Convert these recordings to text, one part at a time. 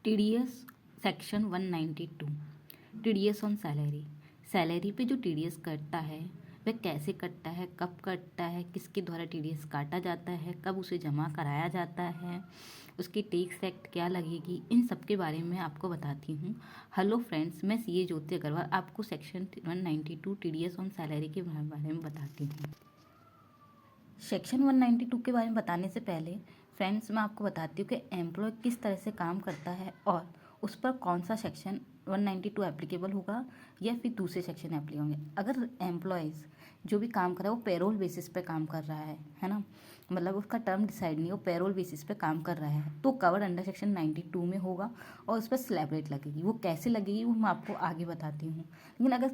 TDS section 192 TDS on salary. Salary पे जो TDS कटता है वह कैसे कटता है, कब कटता है, किसके द्वारा टीडीएस काटा जाता है, कब उसे जमा कराया जाता है, उसकी टैक्स एक्ट क्या लगेगी, इन सब के बारे में आपको बताती हूँ। हेलो फ्रेंड्स, मैं सीए ज्योति अग्रवाल आपको सेक्शन 192 टीडीएस ऑन सैलरी के बारे में बताती हूँ। सेक्शन 192 के बारे में बताने से पहले फ्रेंड्स मैं आपको बताती हूँ कि एम्प्लॉय किस तरह से काम करता है और उस पर कौन सा सेक्शन 192 एप्लीकेबल होगा या फिर दूसरे सेक्शन एप्लीकेबल होंगे। अगर एम्प्लॉयज़ जो भी काम कर रहा है वो पेरोल बेसिस पे काम कर रहा है ना, मतलब उसका टर्म डिसाइड नहीं, वो पेरोल बेसिस पे काम कर रहा है तो कवर अंडर सेक्शन 92 में होगा और उस पर स्लैब रेट लगेगी। वो कैसे लगेगी वो मैं आपको आगे बताती हूँ। लेकिन अगर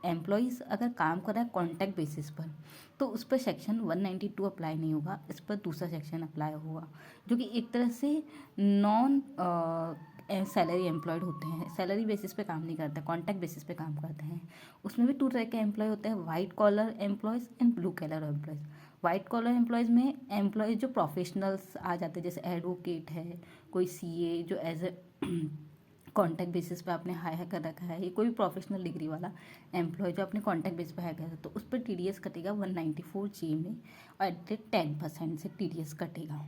एम्प्लॉयज़ अगर काम कर रहा है कॉन्ट्रैक्ट बेसिस पर तो उस पर सेक्शन 192 अप्लाई नहीं होगा, इस पर दूसरा सेक्शन अप्लाई होगा जो कि एक तरह से नॉन सैलरी एम्प्लॉयड होते हैं, सैलरी बेसिस पे काम नहीं करते, कॉन्ट्रैक्ट बेसिस पे काम करते हैं। उसमें भी 2 तरह के एम्प्लॉय होते हैं, white collar employees and blue collar employees. White collar employees में एम्प्लॉयज़ जो प्रोफेशनल्स आ जाते हैं, जैसे एडवोकेट है, कोई सीए जो एज ए कॉन्टैक्ट बेसिस पे आपने हायर कर रखा है, ये कोई भी प्रोफेशनल डिग्री वाला एम्प्लॉय जो अपने कॉन्टैक्ट बेसिस पे हायर कर रहा है तो उस पर टीडीएस कटेगा 194 में और एट 10% से टीडीएस कटेगा।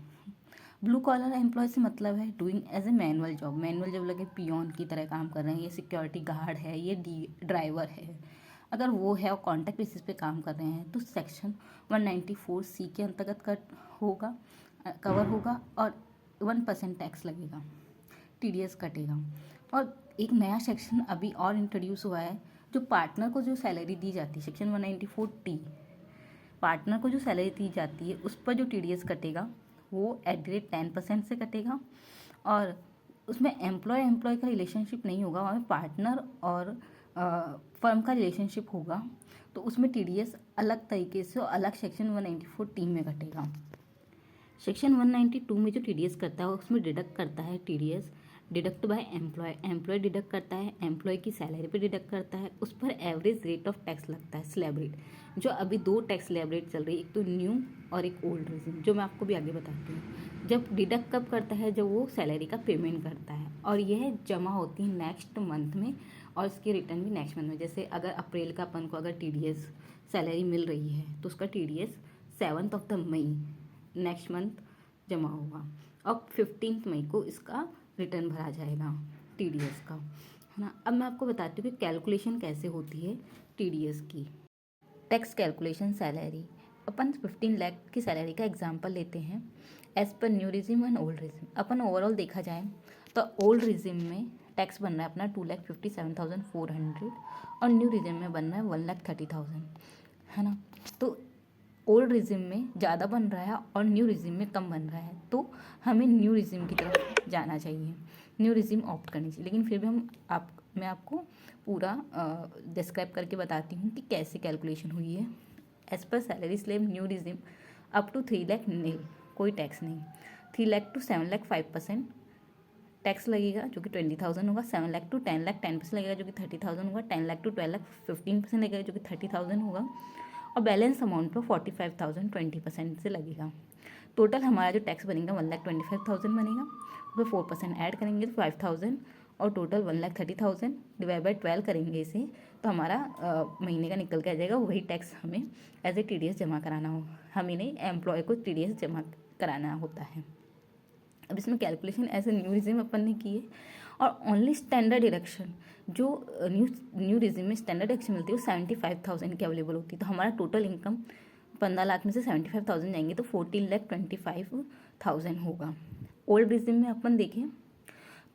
ब्लू कॉलर एम्प्लॉय से मतलब है doing as a manual job like peon की तरह काम कर रहे हैं, ये सिक्योरिटी गार्ड है, ये ड्राइवर है। अगर वो है और कॉन्टैक्ट बेसिस पे काम कर रहे हैं तो सेक्शन 194 के अंतर्गत कवर होगा और 1% टैक्स लगेगा, टीडीएस कटेगा। और एक नया सेक्शन अभी और इंट्रोड्यूस हुआ है, जो पार्टनर को जो सैलरी दी जाती है, सेक्शन 194 पार्टनर को जो सैलरी दी जाती है उस पर जो टीडीएस कटेगा वो एट द रेट 10% से कटेगा। और उसमें एम्प्लॉय का रिलेशनशिप नहीं होगा, वहाँ पार्टनर और फर्म का रिलेशनशिप होगा, तो उसमें टीडीएस अलग तरीके से और अलग सेक्शन 194 में कटेगा। सेक्शन 192 में जो टीडीएस करता है उसमें डिडक्ट करता है TDS deduct by employee deduct करता है, एम्प्लॉय की सैलरी पे डिडक्ट करता है, उस पर एवरेज रेट ऑफ टैक्स लगता है, स्लैब रेट। जो अभी 2 टैक्स स्लैब रेट चल रही है, एक तो न्यू और एक ओल्ड रेजिम, जो मैं आपको भी आगे बताती हूँ। जब डिडक्ट कब करता है, जब वो सैलरी का पेमेंट करता है और यह जमा होती है नेक्स्ट मंथ में और इसकी रिटर्न भी नेक्स्ट मंथ में। जैसे अगर अप्रैल का अपन को अगर टीडीएस सैलरी मिल रही है तो उसका टीडीएस 7 मई नेक्स्ट मंथ जमा होगा और 15 मई को इसका रिटर्न भरा जाएगा टीडीएस का, है ना। अब मैं आपको बताती हूँ कि कैलकुलेशन कैसे होती है टीडीएस की। टैक्स कैलकुलेशन सैलरी, अपन 15 लाख की सैलरी का एग्जांपल लेते हैं as per new regime and old regime. अपन ओवरऑल देखा जाए तो ओल्ड रिजिम में टैक्स बन रहा है अपना 2,57,400 और न्यू रिजिम में बन रहा है 1,30,000, है ना। तो ओल्ड रिजिम में ज़्यादा बन रहा है और न्यू रिजिम में कम बन रहा है, तो हमें न्यू रिजिम की तरफ जाना चाहिए, न्यू रिजिम ऑप्ट करनी चाहिए। लेकिन फिर भी मैं आपको पूरा डिस्क्राइब करके बताती हूँ कि कैसे कैलकुलेशन हुई है। एज पर salary slab new regime up to 3 lakh nil, कोई टैक्स नहीं। 3 लाख टू 7 लाख 5% टैक्स लगेगा जो कि 20,000 होगा। 7 लाख टू 10 लाख 10% लगेगा जो कि 30,000 होगा। 10 लाख टू 12 लाख 15% लगेगा जो कि 30,000 होगा। और बैलेंस अमाउंट पर 45,000 20% से लगेगा। टोटल हमारा जो टैक्स बनेगा 1,25,000 बनेगा, उसमें 4% ऐड करेंगे तो 5,000 और टोटल 1,30,000 डिवाइड बाई 12 करेंगे इसे, तो हमारा महीने का निकल के आ जाएगा। वही टैक्स हमें एज ए टीडीएस जमा कराना हो, हमें नहीं एम्प्लॉय को टीडीएस जमा कराना होता है। अब इसमें calculation as a new regime अपन ने की है और ओनली स्टैंडर्ड डिडक्शन जो न्यू रिजिम में स्टैंडर्ड डिडक्शन मिलती है वो 75,000 की अवेलेबल होती है। तो हमारा टोटल इनकम 15 लाख में से 75,000 जाएंगे तो 14,25,000 होगा। ओल्ड रिजिम में अपन देखें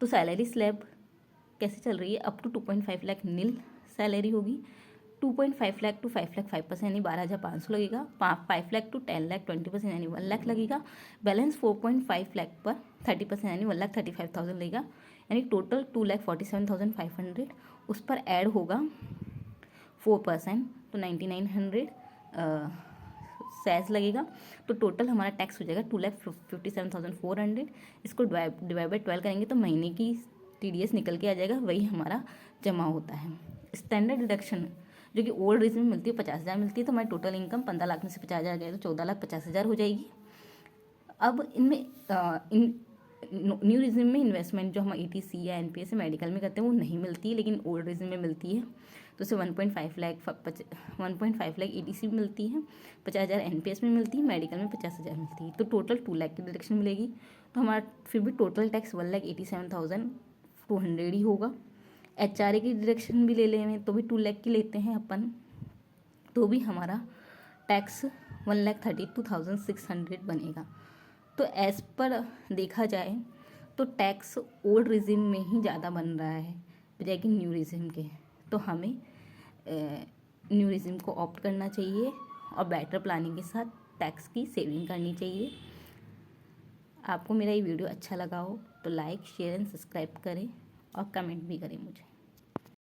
तो सैलरी स्लैब कैसे चल रही है, up to 2.5 lakh nil salary होगी। 2.5 लाख टू 5 लाख 5% यानी 12,500 लगेगा। 5 लाख टू 10 लाख 20% यानी 1 लाख लगेगा। बैलेंस 4.5 लाख पर 30% यानी 1,35,000 लगेगा, यानी टोटल 2,47,500। उस पर ऐड होगा 4% तो 9,900 सेस लगेगा, तो टोटल हमारा टैक्स हो जाएगा 2,57,400। इसको डिवाइड बाई 12 करेंगे तो महीने की टीडीएस निकल के आ जाएगा, वही हमारा जमा होता है। स्टैंडर्ड डिडक्शन जो कि ओल्ड रेज में मिलती है 50,000 मिलती है, तो हमारी टोटल इनकम 15 लाख में से 50,000 जाएगा तो 14,50,000 हो जाएगी। अब इनमें न्यू रिजिम में इन्वेस्टमेंट जो हम ETC या NPS या मेडिकल में करते हैं वो नहीं मिलती है, लेकिन ओल्ड रिजिम में मिलती है। तो उसे 1.5 लाख ETC में मिलती है, 50,000 NPS में मिलती है, मेडिकल में 50,000 मिलती है। तो टोटल 2 लाख की डिडक्शन मिलेगी। तो हमारा फिर भी टोटल टैक्स 1,87,200 ही होगा। HRA की डिडक्शन भी ले लें तो भी 2 लाख की लेते हैं अपन, तो भी हमारा टैक्स 1,32,600 बनेगा। तो एज पर देखा जाए तो टैक्स ओल्ड रिजिम में ही ज़्यादा बन रहा है बजाय कि न्यू रिजिम के। तो हमें न्यू रिजिम को ऑप्ट करना चाहिए और बेटर प्लानिंग के साथ टैक्स की सेविंग करनी चाहिए। आपको मेरा ये वीडियो अच्छा लगा हो तो लाइक, शेयर एंड सब्सक्राइब करें और कमेंट भी करें मुझे।